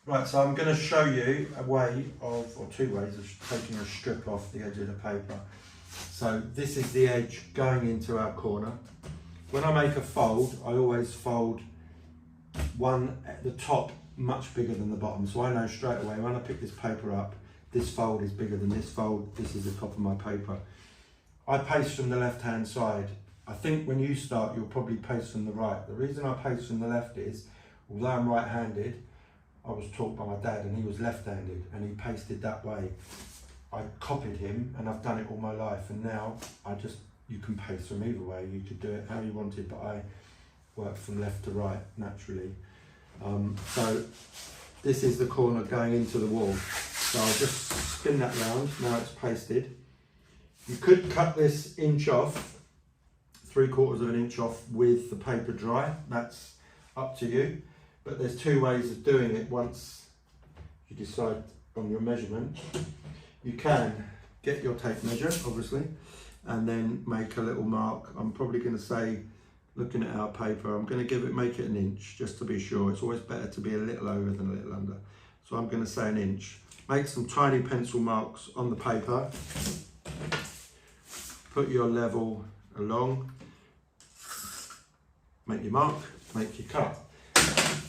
Right, so I'm going to show you a way of, or two ways of taking a strip off the edge of the paper. So this is the edge going into our corner. When I make a fold, I always fold one at the top much bigger than the bottom. So I know straight away when I pick this paper up, this fold is bigger than this fold, this is the top of my paper. I paste from the left-hand side. I think when you start, you'll probably paste from the right. The reason I paste from the left is, although I'm right-handed, I was taught by my dad and he was left-handed and he pasted that way. I copied him and I've done it all my life, and now you can paste from either way. You could do it how you wanted, but I work from left to right naturally. So this is the corner going into the wall. So I'll just spin that round, now it's pasted. You could cut this inch off, 3/4 of an inch off with the paper dry, that's up to you. But there's two ways of doing it once you decide on your measurement. You can get your tape measure, obviously, and then make a little mark. I'm probably going to say, looking at our paper, I'm going to make it an inch, just to be sure. It's always better to be a little over than a little under. So I'm going to say an inch. Make some tiny pencil marks on the paper. Put your level along. Make your mark, make your cut.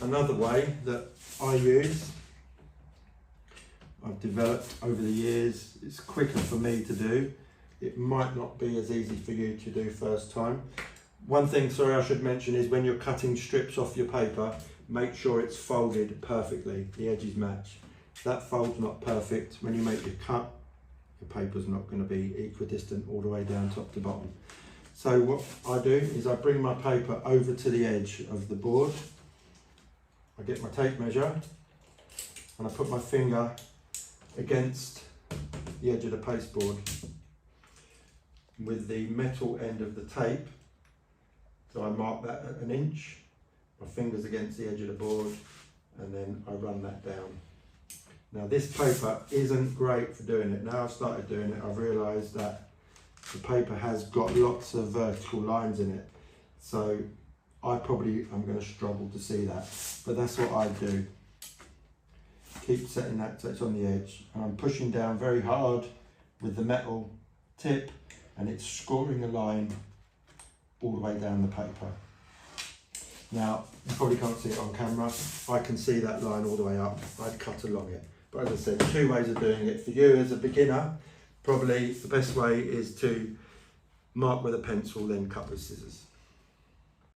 Another way that I use, I've developed over the years, it's quicker for me to do. It might not be as easy for you to do first time. One thing, sorry, I should mention is when you're cutting strips off your paper, make sure it's folded perfectly, the edges match. If that fold's not perfect, when you make your cut, your paper's not going to be equidistant all the way down top to bottom. So what I do is I bring my paper over to the edge of the board. I get my tape measure and I put my finger against the edge of the pasteboard with the metal end of the tape. So I mark that at an inch, my finger's against the edge of the board, and then I run that down. Now this paper isn't great for doing it. Now I've started doing it, I've realised that the paper has got lots of vertical lines in it. So I'm going to struggle to see that, but that's what I do. Keep setting that so it's on the edge, and I'm pushing down very hard with the metal tip, and it's scoring a line all the way down the paper. Now, you probably can't see it on camera. I can see that line all the way up. I'd cut along it. But as I said, two ways of doing it. For you as a beginner, probably the best way is to mark with a pencil, then cut with scissors.